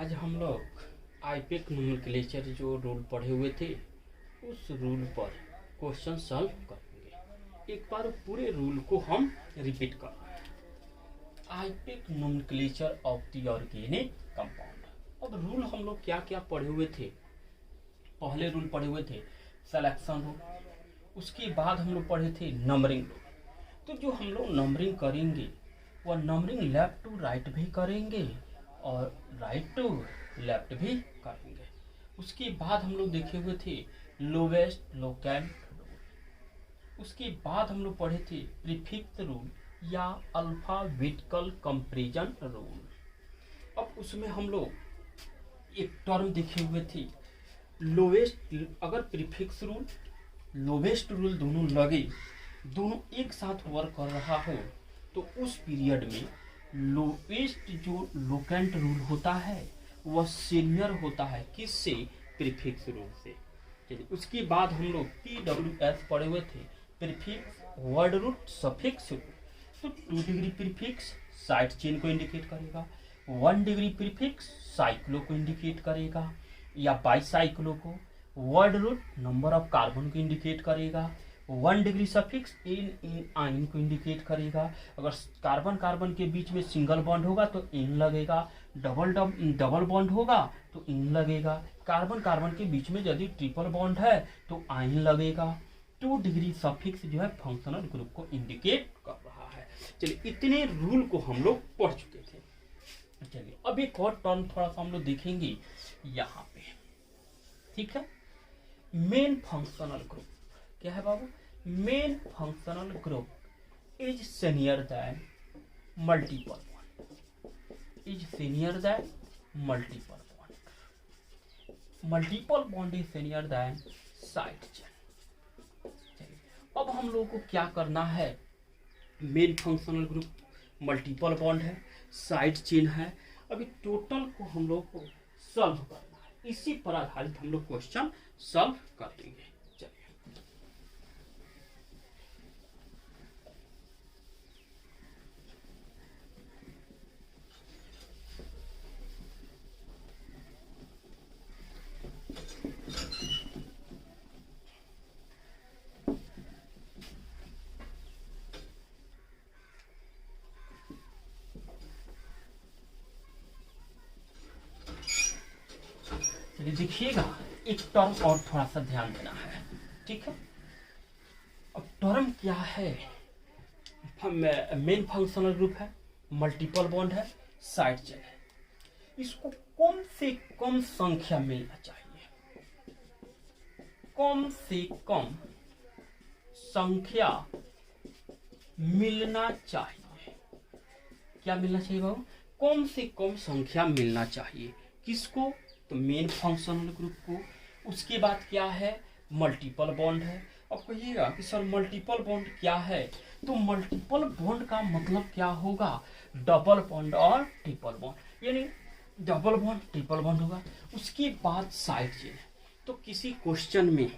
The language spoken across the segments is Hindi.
आज हम लोग आईपेक नोमेनक्लेचर जो रूल पढ़े हुए थे उस रूल पर क्वेश्चन सॉल्व करेंगे। एक बार पूरे रूल को हम रिपीट कर रहे हैं। IUPAC nomenclature of the organic compound. अब रूल हम लोग क्या क्या पढ़े हुए थे। पहले रूल पढ़े हुए थे सिलेक्शन रूल, उसके बाद हम लोग पढ़े थे नंबरिंग रूल। तो जो हम लोग नंबरिंग करेंगे वह नंबरिंग लेफ्ट टू राइट भी करेंगे और राइट टू लेफ्ट भी करेंगे। उसके बाद हम लोग देखे हुए थे लोवेस्ट लोकेंट रूल। उसके बाद हम लोग पढ़े थे प्रीफिक्स रूल या अल्फाबेटिकल कंपैरिजन रूल। अब उसमें हम लोग एक टर्म देखे हुए थे लोवेस्ट। अगर प्रीफिक्स रूल लोवेस्ट रूल दोनों लगे, दोनों एक साथ वर्क कर रहा हो, तो उस पीरियड में लोवेस्ट जो लोकेंट रूल होता है वह सीनियर होता है किससे? प्रीफिक्स रूल से। चलिए उसके बाद हम लोग PWS पढ़े हुए थे prefix word root suffix rule. तो 2 डिग्री प्रीफिक्स साइड चेन को इंडिकेट करेगा, 1 डिग्री प्रीफिक्स साइक्लो को इंडिकेट करेगा या बाईसाइक्लो को, word root number of carbon को इंडिकेट करेगा, 1 डिग्री सफिक्स इन आइन को इंडिकेट करेगा। अगर कार्बन कार्बन के बीच में सिंगल बॉन्ड होगा तो इन लगेगा, डबल बॉन्ड होगा तो इन लगेगा, कार्बन कार्बन के बीच में यदि ट्रिपल बॉन्ड है तो आइन लगेगा। 2 डिग्री सफिक्स जो है फंक्शनल ग्रुप को इंडिकेट कर रहा है। चलिए इतने रूल को हम लोग पढ़ चुके थे। चलिए अब एक और टर्म थोड़ा सा हम लोग देखेंगे यहाँ पे, ठीक है। मेन फंक्शनल ग्रुप क्या है बाबू? Main functional group is senior than multiple bond. Is senior than multiple bond. Multiple bond is senior than side chain. अब हम लोगों को क्या करना है? Main functional group multiple bond है, साइड चेन है। अभी टोटल को हम लोग को सॉल्व करना है। इसी पर आधारित हम लोग क्वेश्चन सॉल्व कर देंगे। देखिएगा एक टर्म और थोड़ा सा ध्यान देना है, ठीक है। अब टर्म क्या है? मेन फंक्शनल ग्रुप है, मल्टीपल बॉन्ड है, साइड चेन है। इसको कम से कम संख्या मिलना चाहिए, कम से कम संख्या मिलना चाहिए। क्या मिलना चाहिए बाबू? कम से कम संख्या मिलना चाहिए। किसको? तो मेन फंक्शनल ग्रुप को। उसके बाद क्या है? मल्टीपल बॉन्ड है। अब कहिएगा कि सर मल्टीपल बॉन्ड क्या है? तो मल्टीपल बॉन्ड का मतलब क्या होगा? डबल बॉन्ड और ट्रिपल बॉन्ड, यानी डबल बॉन्ड ट्रिपल बॉन्ड होगा। उसके बाद साइड चेन है। तो किसी क्वेश्चन में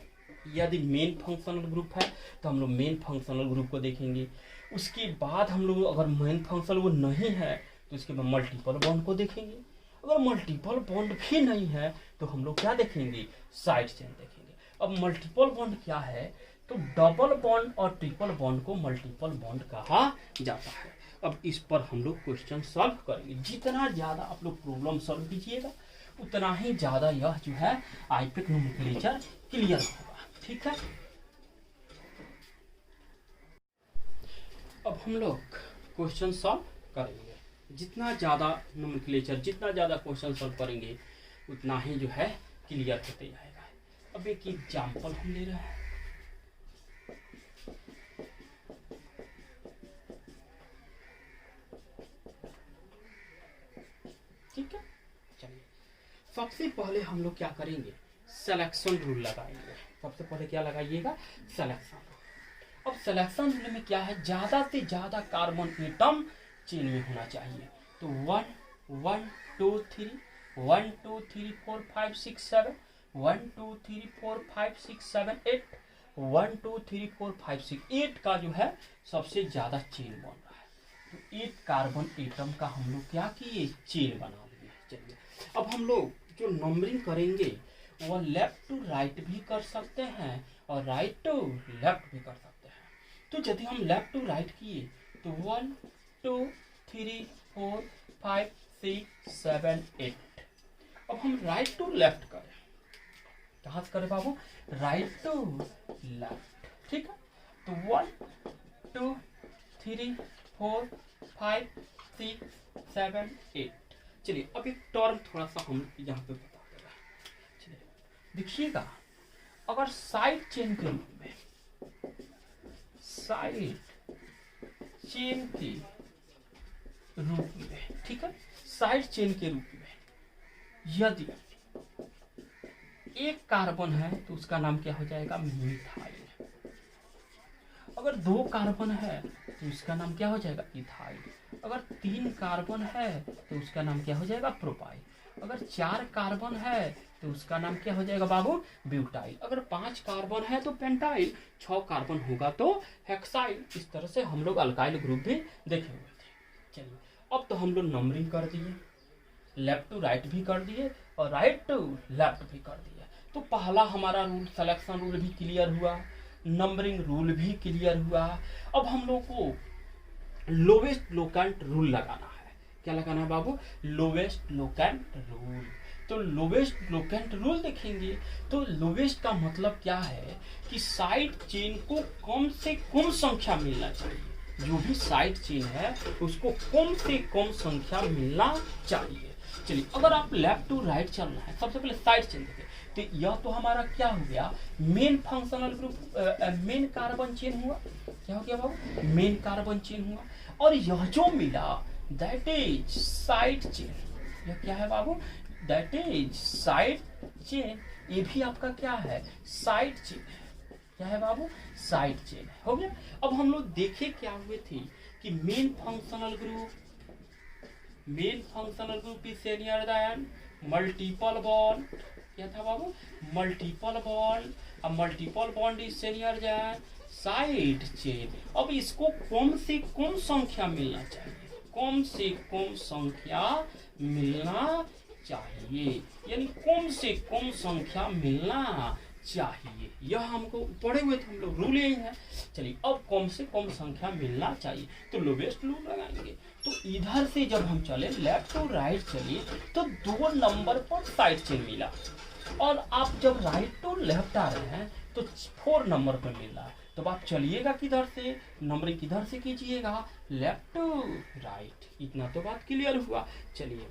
यदि मेन फंक्शनल ग्रुप है तो हम लोग मेन फंक्शनल ग्रुप को देखेंगे। उसके बाद हम लोग अगर मेन फंक्शनल वो नहीं है तो उसके बाद मल्टीपल बॉन्ड को देखेंगे। अगर मल्टीपल बॉन्ड भी नहीं है तो हम लोग क्या देखेंगे? साइड चेन देखेंगे। अब मल्टीपल बॉन्ड क्या है? तो डबल बॉन्ड और ट्रिपल बॉन्ड को मल्टीपल बॉन्ड कहा जाता है। अब इस पर हम लोग क्वेश्चन सॉल्व करेंगे। जितना ज्यादा आप लोग प्रॉब्लम सॉल्व कीजिएगा उतना ही ज्यादा यह जो है आईपेक नोमेनक्लेचर क्लियर होगा, ठीक है। अब हम लोग क्वेश्चन सॉल्व करेंगे। जितना ज़्यादा नोमेनक्लेचर, जितना ज़्यादा क्वेश्चन सॉल्व करेंगे उतना ही जो है क्लियर होते जाएगा। अब एक एग्जाम्पल हम ले रहे हैं। ठीक है, चलिए सबसे पहले हम लोग क्या करेंगे? सिलेक्शन रूल लगाएंगे। सबसे पहले क्या लगाइएगा? Selection rule. अब सिलेक्शन रूल में क्या है? ज़्यादा से ज़्यादा कार्बन एटम चेन में होना चाहिए। तो 1 1 2 3 1 2 3 4 5 6 7 1 2 3 4 5 6 7 8 1 2 3 4 5 6 8 का जो है सबसे ज्यादा चेन बन रहा है। तो 8 कार्बन एटम का हम लोग क्या किए? चेन बना दिए। चलिए अब हम लोग जो नंबरिंग करेंगे वह लेफ्ट टू राइट भी कर सकते हैं और राइट टू लेफ्ट भी कर सकते हैं। तो यदि हम लेफ्ट टू राइट किए तो 1 2 3 4 5 6 7 8। अब हम राइट टू लेफ्ट करें, कहाँ से करें बाबू? राइट टू लेफ्ट, ठीक है। तो 1 2 3 4 5 6 7 8। चलिए अब एक टर्म थोड़ा सा हम यहाँ पे बता दे रहे हैं। चलिए देखिएगा, अगर साइड चेन के रूप में, साइड चेन के रूप में, ठीक है, साइड चेन के रूप में यदि एक कार्बन है तो उसका नाम क्या हो जाएगा? मिथाइल। अगर 2 कार्बन है तो उसका नाम क्या हो जाएगा? इथाइल। अगर 3 कार्बन है तो उसका नाम क्या हो जाएगा? प्रोपाइल। अगर 4 कार्बन है तो उसका नाम क्या हो जाएगा बाबू? ब्यूटाइल। अगर 5 कार्बन है तो पेंटाइल, 6 कार्बन होगा तो हेक्साइल। इस तरह से हम लोग अल्काइल ग्रुप भी देखे हुए थे। चलिए अब तो हम लोग नंबरिंग कर दिए, लेफ्ट टू राइट भी कर दिए और राइट टू लेफ्ट भी कर दिए। तो पहला हमारा रूल, सिलेक्शन रूल भी क्लियर हुआ, नंबरिंग रूल भी क्लियर हुआ। अब हम लोग को लोवेस्ट लोकेंट रूल लगाना है। क्या लगाना है बाबू? Lowest locant rule. तो लोवेस्ट लोकेंट रूल देखेंगे तो लोवेस्ट का मतलब क्या है कि साइड चेन को कम से कम संख्या मिलना चाहिए। जो भी साइड चेन है उसको कम से कम संख्या मिलना चाहिए। चलिए अगर आप लेफ्ट टू राइट चलना है, सबसे पहले साइड चेन देखें तो यह तो हमारा क्या हो गया? Main functional group, main carbon chain हुआ। क्या हो गया बाबू? मेन कार्बन चेन हुआ। और यह जो मिला दैट इज साइड चेन। यह क्या है बाबू? That is side chain. ये भी आपका क्या है? साइड चेन है। क्या है बाबू? साइड चेन है। हो गया। अब हम लोग देखे क्या हुए थे कि main functional group is senior then multiple bond. क्या था बाबू? Multiple bond. अब multiple bond is senior then side chain. अब इसको कम से कम संख्या मिलना चाहिए, कम से कम संख्या मिलना चाहिए, यानी कम से कम संख्या मिलना चाहिए। यह हमको पढ़े हुए थे हम लोग, रूल यही है। चलिए अब कम से कम संख्या मिलना चाहिए तो लोवेस्ट रूल लगाएंगे। तो इधर से जब हम चले लेफ्ट टू राइट चलिए तो 2 नंबर पर साइड चेन मिला, और आप जब राइट टू लेफ्ट आ रहे हैं तो 4 नंबर पर मिल रहा है। तो आप चलिएगा किधर से? नंबरिंग किधर से कीजिएगा? Left to right. इतना तो बात क्लियर हुआ। चलिए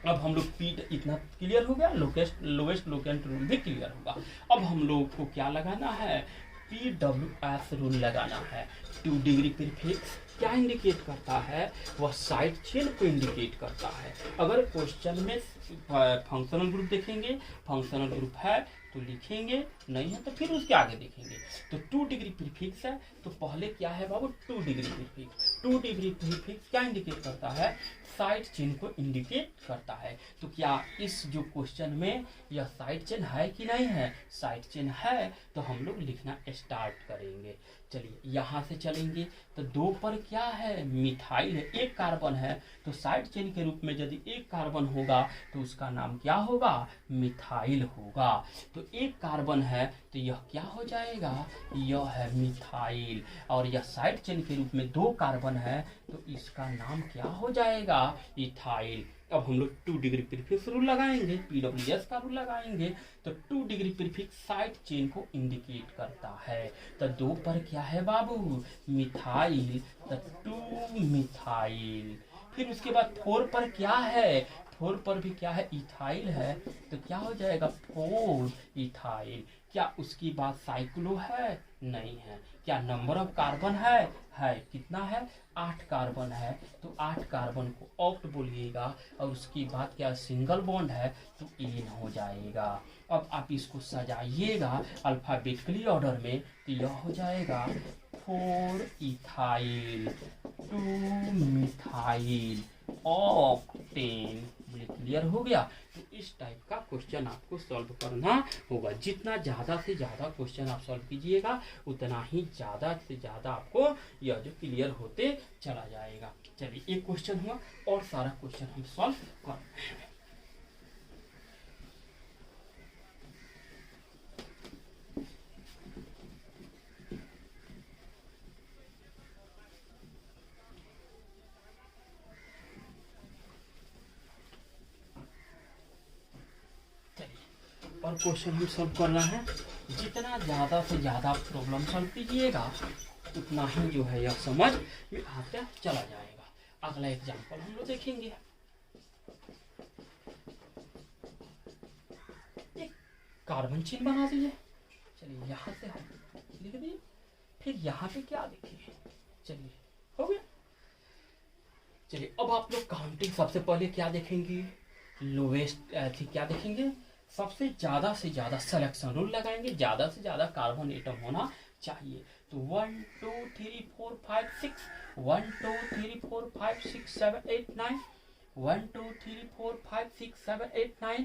अब हम लोग पी इतना क्लियर हो गया, लोवेस्ट लोकेंट रूल भी क्लियर होगा। अब हम लोग को क्या लगाना है? PWS रूल लगाना है। 2 डिग्री प्रीफिक्स क्या इंडिकेट करता है? वह साइड चेन को इंडिकेट करता है। अगर क्वेश्चन में फंक्शनल ग्रुप देखेंगे, फंक्शनल ग्रुप है तो लिखेंगे, नहीं है तो फिर उसके आगे देखेंगे। तो 2 डिग्री प्रीफिक्स है तो पहले क्या है बाबू? 2 डिग्री प्रीफिक्स। 2 डिग्री प्रीफिक्स क्या इंडिकेट करता है? साइड चेन को इंडिकेट करता है। तो क्या इस जो क्वेश्चन में यह साइड चेन है कि नहीं है? साइड चेन है तो हम लोग लिखना स्टार्ट करेंगे। चलिए यहाँ से चलेंगे तो 2 पर क्या है? मिथाइल है, 1 कार्बन है। तो साइड चेन के रूप में यदि 1 कार्बन होगा तो उसका नाम क्या होगा? मिथाइल होगा। तो 1 कार्बन है तो यह क्या हो जाएगा? यह है मिथाइल। और यह साइड चेन के रूप में 2 कार्बन है तो इसका नाम क्या हो जाएगा? इथाइल। अब हम लोग 2 डिग्री प्रीफिक्स रूल लगाएंगे, PWS का रूल लगाएंगे। तो 2 डिग्री प्रीफिक्स साइड चेन को इंडिकेट करता है। तो 2 पर क्या है बाबू? मिथाइल। तो 2 मिथाइल। फिर उसके बाद 4 पर क्या है? 4 पर भी क्या है? इथाइल है। तो क्या हो जाएगा? 4 इथाइल। क्या उसकी बात साइक्लो है? नहीं है। क्या नंबर ऑफ कार्बन है? है। कितना है? 8 कार्बन है। तो 8 कार्बन को ऑक्ट बोलिएगा और उसकी बाद क्या सिंगल बॉन्ड है तो एन हो जाएगा। अब आप इसको सजाइएगा अल्फाबेटिकली ऑर्डर में तो यह हो जाएगा 4 इथाइल 2 मिथाइल ऑक्टेन। क्लियर हो गया? तो इस टाइप का क्वेश्चन आपको सॉल्व करना होगा। जितना ज़्यादा से ज़्यादा क्वेश्चन आप सॉल्व कीजिएगा उतना ही ज़्यादा से ज़्यादा आपको यह जो क्लियर होते चला जाएगा। चलिए एक क्वेश्चन हुआ और सारा क्वेश्चन हम सॉल्व कर रहे हैं। और क्वेश्चन हम सॉल्व कर रहे हैं। जितना ज़्यादा से ज़्यादा प्रॉब्लम सॉल्व कीजिएगा उतना ही जो है यह समझ में आता चला जाएगा। अगला एग्जाम्पल हम लोग देखेंगे। एक कार्बन चेन बना दीजिए। चलिए यहाँ से हम लिख दिए, फिर यहाँ पे क्या देखेंगे। चलिए हो गया। चलिए अब आप लोग काउंटिंग सबसे पहले क्या देखेंगे, लोवेस्ट थी क्या देखेंगे, सबसे ज़्यादा से ज़्यादा सिलेक्शन रूल लगाएंगे, ज़्यादा से ज़्यादा कार्बन एटम होना चाहिए। तो 1 2 3 4 5 6 1 2 3 4 5 6 7 8 9 1 2 3 4 5 6 7 8 9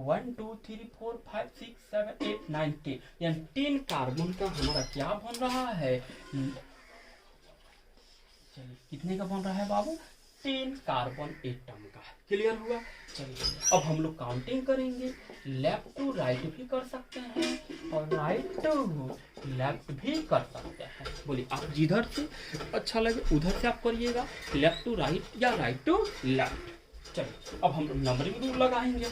1 2 3 4 5 6 7 8 9 10 यानी 10 कार्बन का हमारा क्या बन रहा है। चलिए कितने का बन रहा है बाबू, 10 कार्बन एटम का। क्लियर हुआ। चलिए अब हम लोग काउंटिंग करेंगे। लेफ्ट टू राइट भी कर सकते हैं और राइट टू लेफ्ट भी कर सकते हैं। बोलिए आप जिधर से अच्छा लगे उधर से आप करिएगा, लेफ्ट टू राइट या राइट टू लेफ्ट। चलिए अब हम लोग नंबरिंग रूल लगाएंगे।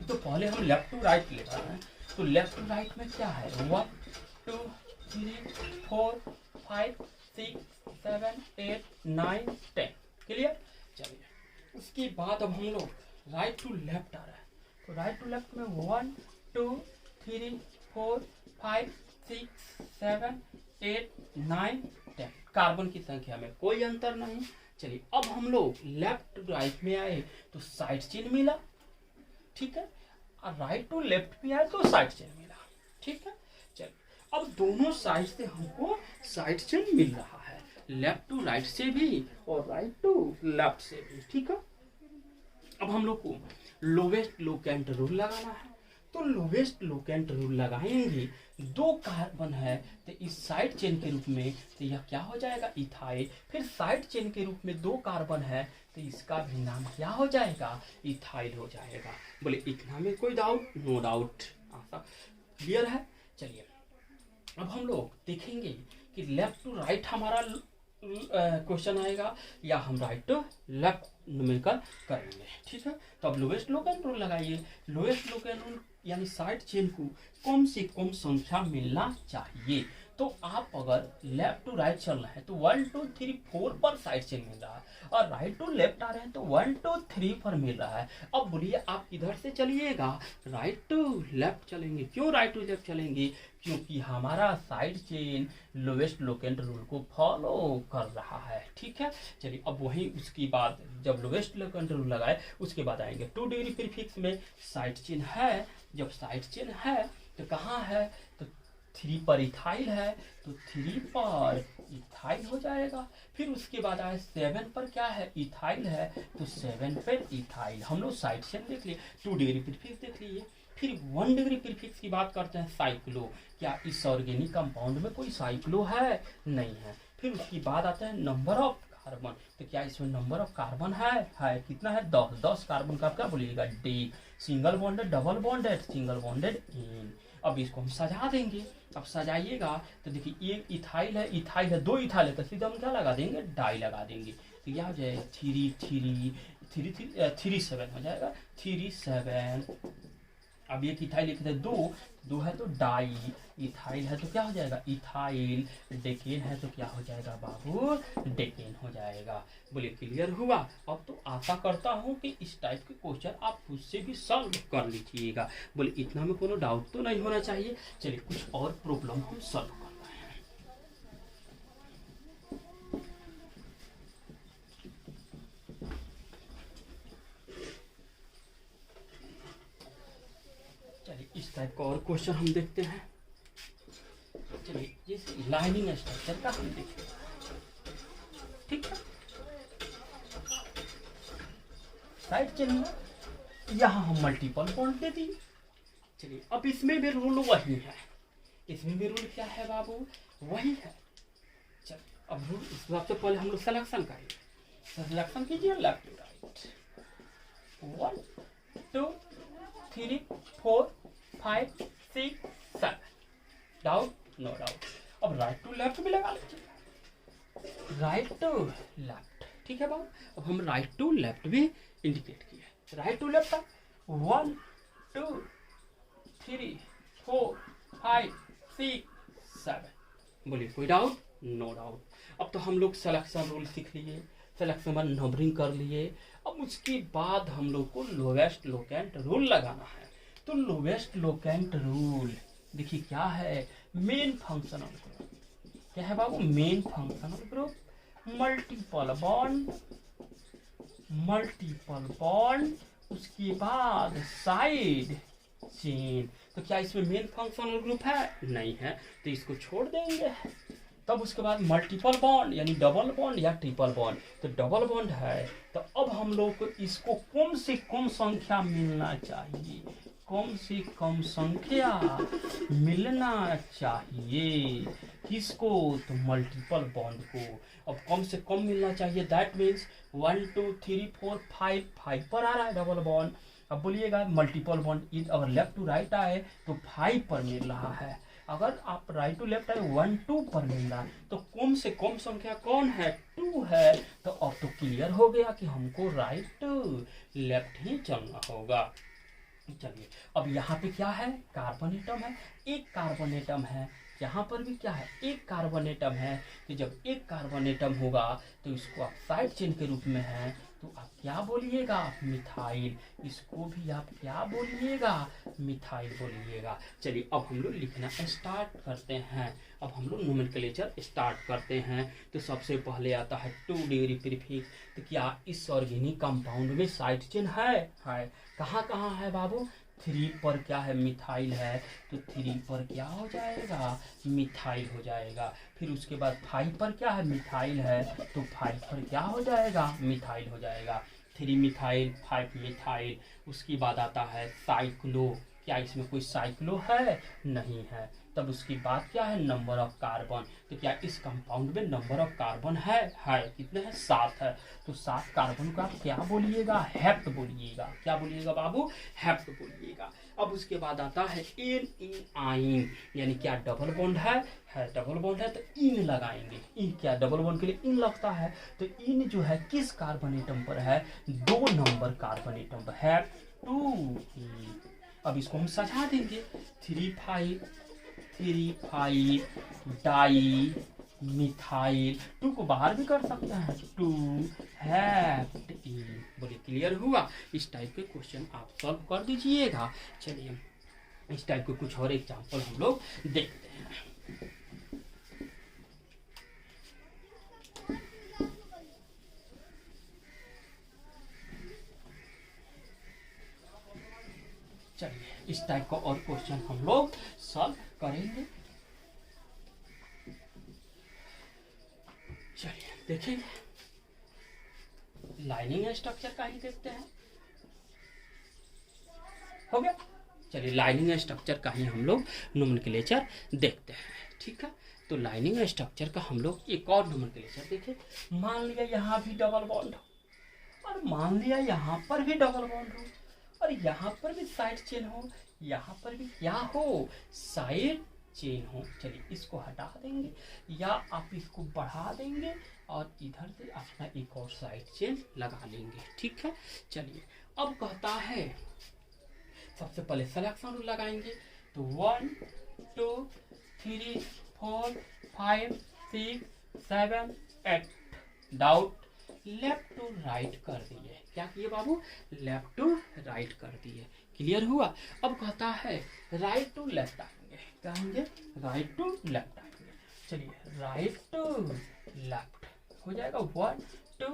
तो पहले हम लेफ्ट टू राइट ले रहे हैं। तो लेफ्ट टू राइट में क्या है, 1 2 3 4 5 6 7 8 9 10। क्लियर। चलिए उसके बाद अब हम लोग राइट टू लेफ्ट आ रहा है। तो राइट टू लेफ्ट में 1 2 3 4 5 6 7 8 9 10 कार्बन की संख्या में कोई अंतर नहीं। चलिए अब हम लोग लेफ्ट टू राइट में आए तो साइड चेन मिला, ठीक है, और राइट टू लेफ्ट में आए तो साइड चेन मिला, ठीक है। चलिए अब दोनों साइड से हमको साइड चेन मिल रहा है, लेफ्ट टू राइट से भी और राइट टू लेफ्ट से भी, ठीक है। अब हम लोग को लोवेस्ट लोकेंट रूल लगाना है। तो लोवेस्ट लोकेंट रूल लगाएंगे, 2 कार्बन है तो इस साइड चेन के रूप में तो यह क्या हो जाएगा, इथाइल। फिर साइड चेन के रूप में 2 कार्बन है तो इसका भी नाम क्या हो जाएगा, इथाइल हो जाएगा। बोले इतना में कोई डाउट, नो डाउट, आशा क्लियर है। चलिए अब हम लोग देखेंगे कि लेफ्ट टू राइट हमारा क्वेश्चन आएगा या हम राइट टू लेफ्ट न्यूमेरिकल करेंगे, ठीक है। तो अब लोवेस्ट लोकेंट रूल लगाइए। लोवेस्ट लोकेंट रूल यानी साइड चेन को कम से कम संख्या मिलना चाहिए। तो आप अगर लेफ्ट टू राइट चल रहे हैं तो 1 2 3 4 पर साइड चेन मिल रहा है, और राइट टू लेफ्ट आ रहे हैं तो 1 2 3 पर मिल रहा है। अब बोलिए आप इधर से चलिएगा, राइट टू लेफ्ट चलेंगे। क्यों राइट टू लेफ्ट चलेंगे, क्योंकि हमारा side chain lowest locant rule को फॉलो कर रहा है, ठीक है। चलिए अब वही उसके बाद जब लोवेस्ट लोकेंट रूल लगाए उसके बाद आएंगे 2 डिग्री प्रीफिक्स में साइड चेन है। जब साइड चेन है तो कहाँ है, तो 3 पर इथाइल है तो 3 पर इथाइल हो जाएगा। फिर उसके बाद आए 7 पर क्या है, इथाइल है तो 7 पर इथाइल। हम लोग साइड चेन देख लिए, 2 डिग्री प्रीफिक्स देख लीजिए। फिर 1 डिग्री प्रीफिक्स की बात करते हैं, साइक्लो। क्या इस ऑर्गेनिक कंपाउंड में कोई साइक्लो है, नहीं है। फिर उसकी बाद आता है नंबर ऑफ कार्बन। तो क्या इसमें नंबर ऑफ कार्बन है कितना है, 10। 10 कार्बन का क्या बोलिएगा, D. Single bonded, double bonded, single bonded, in. अब इसको हम सजा देंगे। अब सजाइएगा तो देखिए ये इथाइल है, इथाइल है, 2 इथाइल है तो सीधा हम क्या लगा देंगे, डाई लगा देंगे। तो यह हो जाएगा 3 7 हो जाएगा, 3 7। अब एक इथाइल लिखते हैं 2 है तो डाई, इथाइल है तो क्या हो जाएगा, इथाइल। डेकेन है तो क्या हो जाएगा बाबू, डेकेन हो जाएगा। बोलिए क्लियर हुआ। अब तो आशा करता हूँ कि इस टाइप के क्वेश्चन आप खुद से भी सॉल्व कर लीजिएगा। बोले इतना में कोनो डाउट तो नहीं होना चाहिए। चलिए कुछ और प्रॉब्लम हम सॉल्व कर रहे हैं। चलिए इस टाइप का और क्वेश्चन हम देखते हैं। चलिए जिस लाइनिंग स्ट्रक्चर का हम देखते हैं, ठीक है। साइड चेन में यहाँ हम मल्टीपल बॉन्ड दे दिए। चलिए अब इसमें भी रूल वही है, इसमें भी रूल क्या है बाबू, वही है। चलिए अब रूल सबसे पहले हम लोग सिलेक्शन करेंगे। सिलेक्शन कीजिए left to right, 1 2 3 4 5 6 7। Doubt, no doubt. अब राइट टू लेफ्ट भी लगा लीजिए, राइट टू लेफ्ट, ठीक है बाबू। अब हम राइट टू लेफ्ट भी इंडिकेट किया। Right to left 1 2 3 4 5 6 7। बोलिए कोई डाउट? No doubt. अब तो हम लोग सिलेक्शन रूल सीख लिए, सिलेक्शन में नंबरिंग कर लिए। अब उसके बाद हम लोग को लोवेस्ट लोकेंट रूल लगाना है। तो लोवेस्ट लोकेंट रूल देखिए क्या है, मेन फंक्शनल ग्रुप। क्या है बाबू? Main functional group, multiple bond, उसके बाद साइड चेन। तो क्या इसमें मेन फंक्शनल ग्रुप है? नहीं है, तो इसको छोड़ देंगे। तब उसके बाद मल्टीपल बॉन्ड यानी डबल बॉन्ड या ट्रिपल बॉन्ड। तो डबल बॉन्ड है, तो अब हम लोग को इसको कम से कम संख्या मिलना चाहिए, कम से कम संख्या मिलना चाहिए। किसको? तो मल्टीपल बॉन्ड को। अब कम से कम मिलना चाहिए, दैट मीन्स 1 2 3 4 5 पर आ रहा है डबल बॉन्ड। अब बोलिएगा मल्टीपल बॉन्ड अगर लेफ्ट टू राइट आए तो 5 पर मिल रहा है, अगर आप राइट टू लेफ्ट आए 1 2 पर मिल रहा है। तो कम से कम संख्या कौन है? 2 है। तो अब तो क्लियर हो गया कि हमको राइट लेफ्ट ही चलना होगा। चलिए अब यहाँ पे क्या है? कार्बन एटम है, एक कार्बन एटम है। यहाँ पर भी क्या है? एक कार्बन एटम है। तो जब एक कार्बन एटम होगा तो इसको आप साइड चेन के रूप में है, तो आप क्या बोलिएगा? मिथाइल। इसको भी आप क्या बोलिएगा? मिथाइल बोलिएगा। चलिए अब हम लोग लिखना स्टार्ट करते हैं। अब हम लोग नोमेनक्लेचर स्टार्ट करते हैं। तो सबसे पहले आता है 2 डिग्री प्रीफिक्स। तो क्या इस ऑर्गेनिक कंपाउंड में साइड चेन है? कहाँ कहाँ है बाबू? 3 पर क्या है? मिथाइल है, तो 3 पर क्या हो जाएगा? मिथाइल हो जाएगा। फिर उसके बाद 5 पर क्या है? मिथाइल है, तो 5 पर क्या हो जाएगा? मिथाइल हो जाएगा। 3 मिथाइल 5 मिथाइल। उसके बाद आता है साइक्लो। क्या इसमें कोई साइक्लो है? नहीं है। तब उसके बाद क्या है? Number of carbon. तो क्या इस कंपाउंड में नंबर ऑफ कार्बन है? कितने हैं? 7 है। तो 7 कार्बन को आप क्या बोलिएगा? हेप्ट बोलिएगा। क्या बोलिएगा बाबू? हेप्ट बोलिएगा। अब उसके बाद आता है एन इन आइन, यानी क्या डबल बॉन्ड है? डबल बॉन्ड है तो इन लगाएंगे। इन क्या डबल बॉन्ड के लिए इन लगता है, तो इन जो है किस कार्बन एटम पर है? 2 नंबर कार्बन एटम पर है, 2। अब इसको हम सजा देंगे 3 5 डाई मिथाइल। 2 को बाहर भी कर सकते हैं, 2 हेप्ट इन। बोलिए क्लियर हुआ? इस टाइप के क्वेश्चन आप सॉल्व कर दीजिएगा। चलिए इस टाइप के कुछ और एग्जांपल हम लोग देखते हैं। चलिए इस टाइप का और क्वेश्चन हम लोग सॉल्व करेंगे। चलिए देखेंगे, लाइनिंग स्ट्रक्चर का ही देखते हैं। हो गया? चलिए लाइनिंग स्ट्रक्चर का ही हम लोग नोमेनक्लेचर देखते हैं। ठीक है, तो लाइनिंग स्ट्रक्चर का हम लोग एक और नोमेनक्लेचर देखें। मान लिया यहाँ भी डबल बॉन्ड हो, और मान लिया यहाँ पर भी डबल बॉन्ड हो, और यहाँ पर भी साइड चेन हो, यहाँ पर भी क्या हो? साइड चेन हो। चलिए इसको हटा देंगे या आप इसको बढ़ा देंगे और इधर से अपना एक और साइड चेन लगा लेंगे। ठीक है, चलिए अब कहता है सबसे पहले सिलेक्शन रूल लगाएंगे। तो 1 2 3 4 5 6 7 8 डाउट लेफ्ट टू राइट कर दिए। क्या किए बाबू? लेफ्ट टू राइट कर दिए। क्लियर हुआ? अब कहता है राइट टू लेफ्ट आएंगे। कहेंगे राइट टू लेफ्ट आएंगे। चलिए राइट टू लेफ्ट हो जाएगा 1 2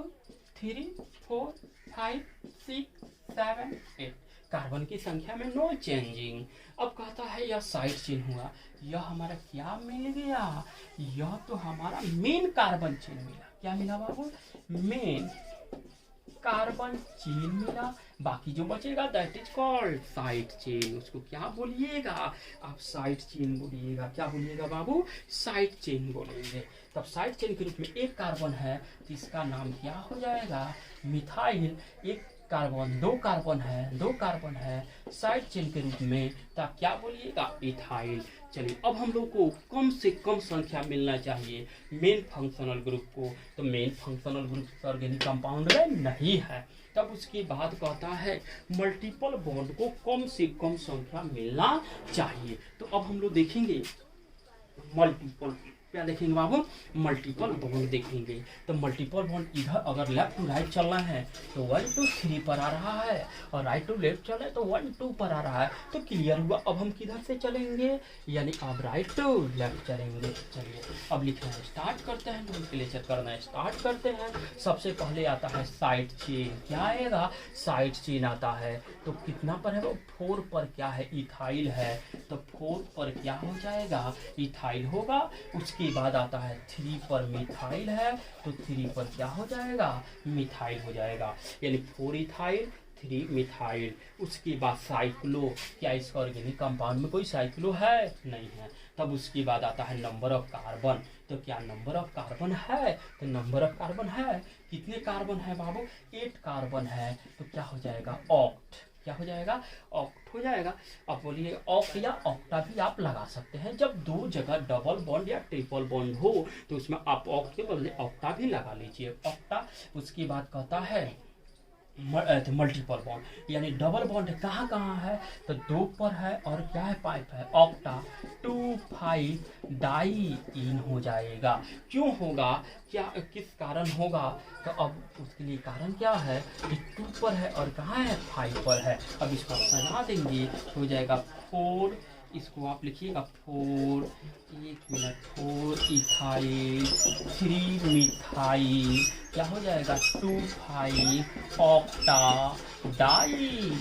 3 4 5 6 7 8। कार्बन की संख्या में नो चेंजिंग। अब कहता है यह साइड चेन हुआ, यह हमारा क्या मिल गया? यह तो हमारा मेन कार्बन चेन मिला। क्या मिला बाबू? मेन कार्बन चेन मिला। बाकी जो बचेगा that is called side chain. उसको क्या बोलिएगा आप? साइड चेन बोलिएगा। क्या बोलिएगा बाबू? साइड चेन बोलेंगे। तब साइड चेन के रूप में एक कार्बन है तो इसका नाम क्या हो जाएगा? मिथाइल। एक कार्बन, दो कार्बन है साइड चेन के रूप में, तो आप क्या बोलिएगा, इथाइल। चलिए अब हम लोग को कम से कम संख्या मिलना चाहिए मेन फंक्शनल ग्रुप को, तो main functional group organic compound में नहीं है। तब उसके बाद कहता है मल्टीपल बॉन्ड को कम से कम संख्या मिलना चाहिए। तो अब हम लोग देखेंगे मल्टीपल, क्या देखेंगे बाबू, मल्टीपल बॉन्ड देखेंगे। तो मल्टीपल बॉन्ड इधर अगर लेफ्ट टू राइट चलना है तो 1 to 3 पर आ रहा है, और राइट टू लेफ्ट चल रहा है तो 1 2 पर आ रहा है। तो क्लियर हुआ। अब हम किधर से चलेंगे, यानी अब राइट टू लेफ्ट चलेंगे। चलिए अब लिखना है, स्टार्ट करते हैं, नोमेनक्लेचर करना है, स्टार्ट करते हैं। सबसे पहले आता है साइड चेन, क्या आएगा, साइड चेन आता है। तो कितना पर है वो, 4 पर क्या है, इथाइल है, तो 4 पर क्या हो जाएगा, इथाइल होगा। उसके बाद आता है 3 पर मिथाइल है, तो 3 पर क्या हो जाएगा, मिथाइल हो जाएगा, यानी 4 इथाइल 3 मिथाइल। उसके बाद साइक्लो, क्या इसका ऑर्गेनिक कंपाउंड में कोई साइक्लो है, नहीं है। तब उसके बाद आता है नंबर ऑफ कार्बन, तो क्या नंबर ऑफ कार्बन है, तो नंबर ऑफ कार्बन है, कितने कार्बन है बाबू, 8 कार्बन है, तो क्या हो जाएगा, ऑक्ट, क्या हो जाएगा, ऑक्ट हो जाएगा। अब बोलिए ऑक्ट या ऑक्टा भी आप लगा सकते हैं, जब दो जगह डबल बॉन्ड या ट्रिपल बॉन्ड हो तो उसमें आप ऑक्ट के बदले ऑक्टा भी लगा लीजिए, ऑक्टा। उसके बाद कहता है मल्टीपल बॉन्ड, यानी डबल बॉन्ड कहाँ कहाँ है, तो 2 पर है और क्या है, पाइप है, ऑक्टा 2,5 डाईइन हो जाएगा। क्यों होगा, क्या किस कारण होगा, तो अब उसके लिए कारण क्या है कि 2 पर है और कहाँ है, 5 पर है। अब इसको आप सजा देंगे तो हो जाएगा 4, इसको आप लिखिएगा 4, 1 मिनट, 4 इथाइल 3 मिथाइल, क्या हो जाएगा 2,5 ऑक्टा डाईइन।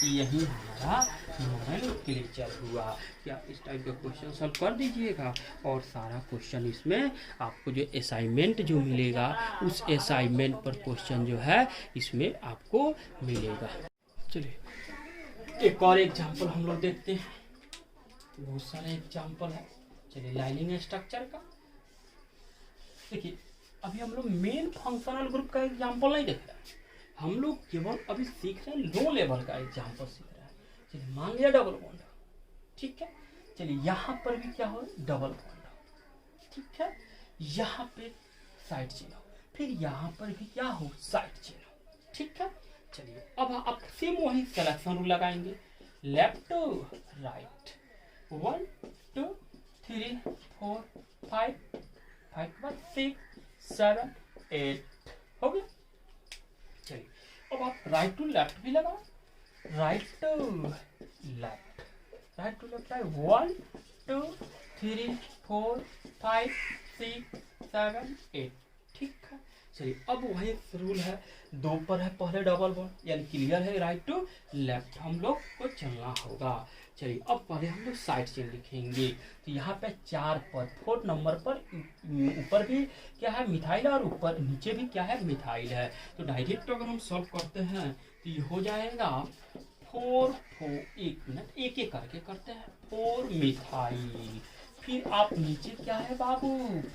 यही हमारा नोमेनक्लेचर हुआ। क्या इस टाइप का क्वेश्चन सॉल्व कर दीजिएगा, और सारा क्वेश्चन इसमें आपको जो असाइनमेंट जो मिलेगा उस असाइनमेंट पर क्वेश्चन जो है इसमें आपको मिलेगा। चलिए एक और एग्जाम्पल हम लोग देखते हैं, बहुत सारे एग्जाम्पल है। चलिए लाइनिंग स्ट्रक्चर का देखिए, अभी हम लोग मेन फंक्शनल ग्रुप का एग्जाम्पल नहीं देख रहे हैं, हम लोग केवल अभी सीख रहे हैं लो लेवल का एग्जाम्पल सीख रहे हैं। चलिए मान लिया डबल बॉन्ड, ठीक है। चलिए यहाँ पर भी क्या हो, डबल बॉन्ड, ठीक है। यहाँ पे साइड चेन हो, फिर यहाँ पर भी क्या हो, साइड चेन हो, ठीक है। चलिए अब आप सेम वही सिलेक्शन रूल लगाएंगे, लेफ्ट टू राइट, 1 2 3 4 5 5 के बाद 6 7 8 हो गया। चलिए अब आप राइट टू लेफ्ट भी लगाओ, right to left, right to left है 1 2 3 4 5 6 7 8, ठीक है। चलिए अब वही रूल है, 2 पर है पहले डबल बॉन्ड, यानी क्लियर है राइट टू लेफ्ट हम लोग को चलना होगा। चलिए अब पहले हम लोग साइड चेन लिखेंगे, तो यहाँ पे 4 पर 4 नंबर पर ऊपर भी क्या है, मिथाइल, और ऊपर नीचे भी क्या है, मिथाइल है। तो डायरेक्ट अगर हम सॉल्व करते हैं तो ये हो जाएगा 4 4, 1 मिनट, एक एक करके करते हैं, 4 मिथाइल, फिर आप नीचे क्या है बाबू,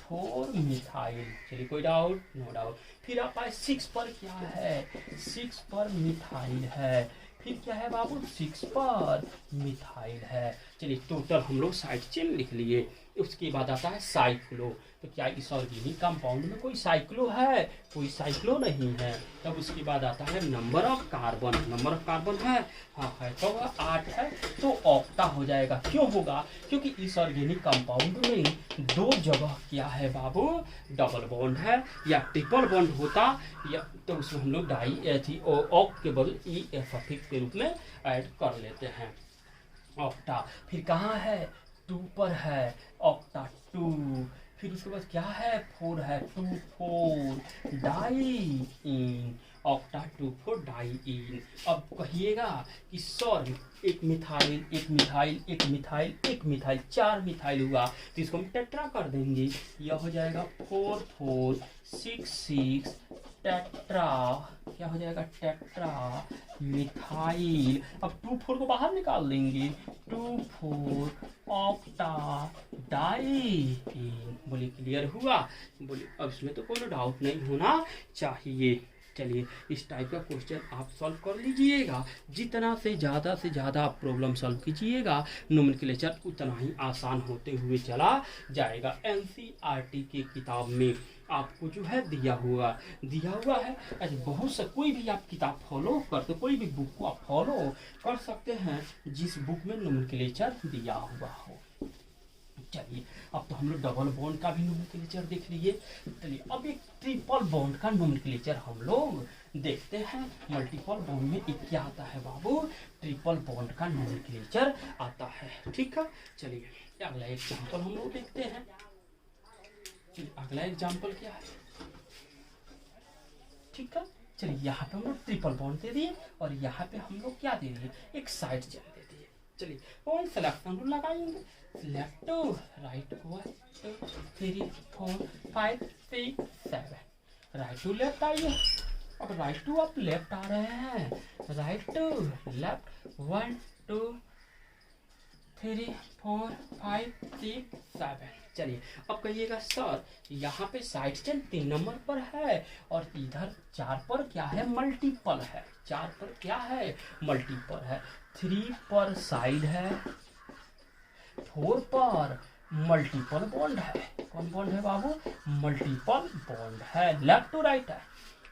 4 मिथाइल। चलिए कोई डाउट, नो डाउट। फिर आप आए 6 पर, क्या है, 6 पर मिथाइल है, फिर क्या है बाबू, 6 पर मिथाइल है। चलिए टोटल हम लोग साइड चेन लिख लिए। उसके बाद आता है साइक्लो, तो क्या इस ऑर्गेनिक कंपाउंड में कोई साइक्लो है, कोई साइक्लो नहीं है। तब उसके बाद आता है number of carbon, number of carbon है, हाँ है, तो 8 है, तो ऑक्टा हो जाएगा। क्यों होगा, क्योंकि इस ऑर्गेनिक कंपाउंड में 2 जगह क्या है बाबू, डबल बॉन्ड है, या ट्रिपल बॉन्ड होता या तो उसमें हम लोग डाई थी ऑक्ट के बदले ई सफिक्स के रूप में ऐड कर लेते हैं, ऑक्टा। फिर कहाँ है, 2 पर है, ऑक्टा 2, फिर उसके बाद क्या है, 4 है, 2 4 डाईइन, ऑक्टा 2 4 डाईइन। अब कहिएगा कि सर एक मिथाइल एक मिथाइल एक मिथाइल एक मिथाइल, 4 मिथाइल हुआ, तो इसको हम टेट्रा कर देंगे, यह हो जाएगा 4 4 6 6 टेट्रा, क्या हो जाएगा, टेट्रा मिथाइल। अब 2 4 को बाहर निकाल देंगे, 2 4 ऑक्टा डाईइन। बोलिए क्लियर हुआ, बोलिए अब इसमें तो कोई डाउट नहीं होना चाहिए। चलिए इस टाइप का क्वेश्चन आप सॉल्व कर लीजिएगा। जितना से ज़्यादा आप प्रॉब्लम सॉल्व कीजिएगा नोमेनक्लेचर उतना ही आसान होते हुए चला जाएगा। एनसीईआरटी की किताब में आपको जो है दिया हुआ है। ऐसे बहुत से कोई भी आप किताब फॉलो करते, कोई भी बुक को आप फॉलो कर सकते हैं जिस बुक में नोमेनक्लेचर दिया हुआ हो। चलिए अब तो हम लोग डबल बॉन्ड का भी नोमेनक्लेचर देख लिए। चलिए अब एक ट्रिपल बॉन्ड का नोमेनक्लेचर हम लोग देखते हैं। मल्टीपल बॉन्ड में एक क्या आता है बाबू, ट्रिपल बॉन्ड का नोमेनक्लेचर आता है। ठीक है, चलिए अगला एग्जांपल हम लोग देखते हैं। अगला एग्जांपल क्या है, ठीक है। चलिए यहाँ पे हम लोग ट्रिपल बॉन्ड दे दिए और यहाँ पे हम लोग क्या दे दिए, एक साइड चेन दे दिए। चलिए वन सिलेक्शन रूल लगाएंगे, left to right 1 2 3 4 5 6 7, right to left आइए। अब राइट टू आप लेफ्ट आ रहे हैं, राइट टू लेफ्ट 1 2 3 4 5 6 7। चलिए अब कहिएगा सर यहाँ पे साइड चेन 3 नंबर पर है और इधर 4 पर क्या है, मल्टीपल है। 4 पर क्या है, मल्टीपल है। 3 पर साइड है, 4 पर मल्टीपल बॉन्ड है। कौन बॉन्ड है बाबू, मल्टीपल बॉन्ड है। लेफ्ट टू राइट है।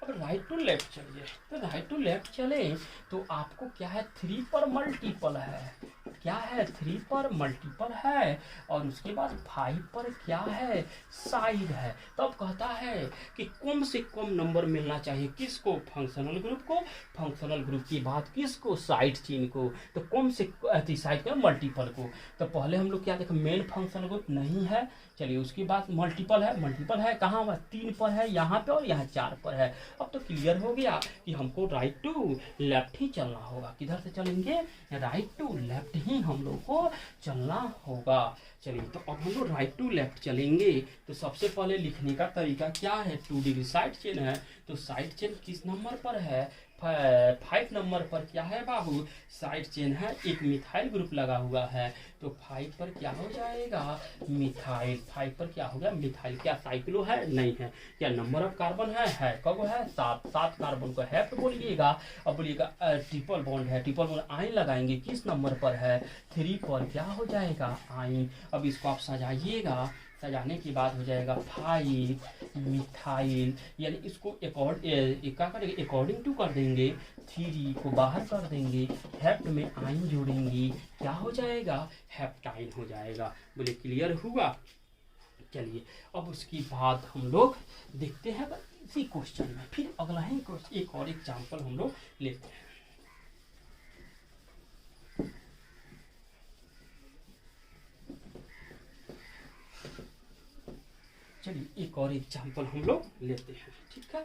अब राइट टू लेफ्ट चलिए, तो राइट टू लेफ्ट चले तो आपको क्या है, 3 पर मल्टीपल है। क्या है, 3 पर मल्टीपल है और उसके बाद 5 पर क्या है, साइड है। तो अब कहता है कि कम से कम नंबर मिलना चाहिए किसको, फंक्शनल ग्रुप को। फंक्शनल ग्रुप की बात किसको, साइड चेन को। तो कम से साइड में मल्टीपल को। तो पहले हम लोग क्या देखें, मेन फंक्शनल ग्रुप नहीं है। चलिए उसके बाद मल्टीपल है। मल्टीपल है कहाँ, 3 पर है यहाँ पे और यहाँ 4 पर है। अब तो क्लियर हो गया कि हमको राइट टू लेफ्ट ही चलना होगा। किधर से चलेंगे, राइट टू लेफ्ट ही हम लोग को चलना होगा। चलिए तो अब हम लोग राइट टू लेफ्ट चलेंगे तो सबसे पहले लिखने का तरीका क्या है, 2 डिग्री साइड चेन है तो साइड चेन किस नंबर पर है, 5 नंबर पर क्या है बाबू, साइड चेन है। एक मिथाइल ग्रुप लगा हुआ है तो 5 पर क्या हो जाएगा, मिथाइल। 5 पर क्या हो गया, मिथाइल। क्या साइक्लो है, नहीं है। क्या नंबर ऑफ कार्बन है कब है, 7 कार्बन को हेप्ट बोलिएगा। अब बोलिएगा ट्रिपल बॉन्ड है, ट्रिपल बॉन्ड आइन लगाएंगे किस नंबर पर है, 3 पर क्या हो जाएगा, आइन। अब इसको आप सजाइएगा, सजाने के बाद हो जाएगा 5 मिथाइल, यानी इसको अकॉर्डिंग टू कर देंगे, 3 को बाहर कर देंगे, हेप्ट में आइन जोड़ेंगे, क्या हो जाएगा, हेप्टाइन हो जाएगा। बोले क्लियर हुआ। चलिए अब उसके बाद हम लोग देखते हैं इसी क्वेश्चन में फिर अगला ही क्वेश्चन, एक और एग्जाम्पल हम लोग लेते हैं। चलिए एक और एग्जाम्पल हम लोग लेते हैं, ठीक है।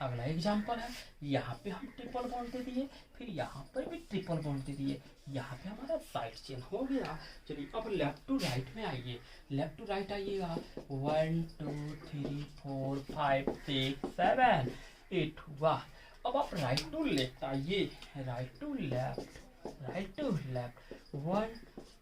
अगला एग्जाम्पल है, यहाँ पे हम ट्रिपल बॉन्ड दे दिए, फिर यहाँ पर भी ट्रिपल बॉन्ड दे दिए, यहाँ पे हमारा साइड चेन हो गया। चलिए अब लेफ्ट टू राइट में आइए, लेफ्ट टू राइट आइएगा, 1 2 3 4 5 6 7 8 हुआ। अब आप राइट टू लेफ्ट आइए, right to left, right to left, 1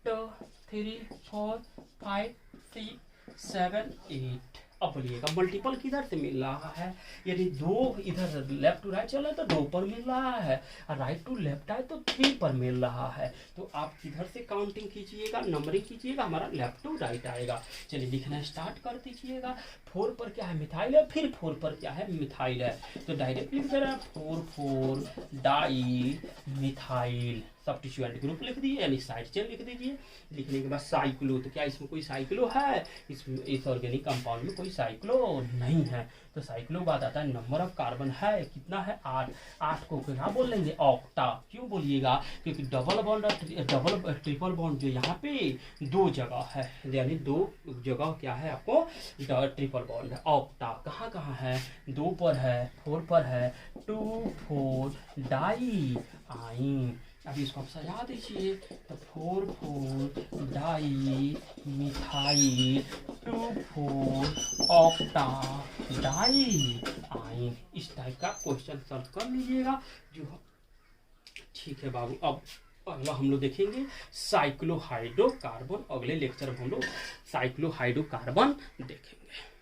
2 3 4 5 6 7 8। अब बोलिएगा मल्टीपल किधर से मिल रहा है, यदि 2 इधर लेफ्ट टू राइट चला तो 2 पर मिल रहा है और राइट टू लेफ्ट आए तो 3 पर मिल रहा है। तो आप किधर से काउंटिंग कीजिएगा, नंबरिंग कीजिएगा, हमारा लेफ्ट टू राइट आएगा। चलिए लिखना स्टार्ट कर दीजिएगा। 4 पर क्या है, मिथाइल है, फिर 4 पर क्या है, मिथाइल है। तो डायरेक्ट लिख दे रहे हैं 4 डाई मिथाइल, सब्स्टिट्यूएंट ग्रुप लिख दिए, यानी साइड चेन लिख दीजिए। लिखने के बाद साइक्लो, तो क्या इसमें कोई साइक्लो है, इस ऑर्गेनिक कंपाउंड में कोई साइक्लो नहीं है। तो साइक्लो बाद आता है नंबर ऑफ कार्बन है, कितना है, 8। 8 को क्या बोल लेंगे, ऑक्टा। क्यों बोलिएगा, क्योंकि डबल बॉन्ड और ट्रिपल बॉन्ड जो यहाँ पे 2 जगह है, यानी 2 जगह क्या है आपको, ट्रिपल बॉन्ड है। ऑक्टा कहाँ कहाँ है, 2 पर है, 4 पर है, 2 4 डाई आइन। अभी इसको आप सजा दीजिए, तो 4 4 डाई मिथाइल 2 4 ऑक्टा डाई आइन। इस टाइप का क्वेश्चन सॉल्व कर लीजिएगा जो, ठीक है बाबू। अब अगला हम लोग देखेंगे साइक्लोहाइड्रोकार्बन। अगले लेक्चर में हम लोग साइक्लोहाइड्रोकार्बन देखेंगे।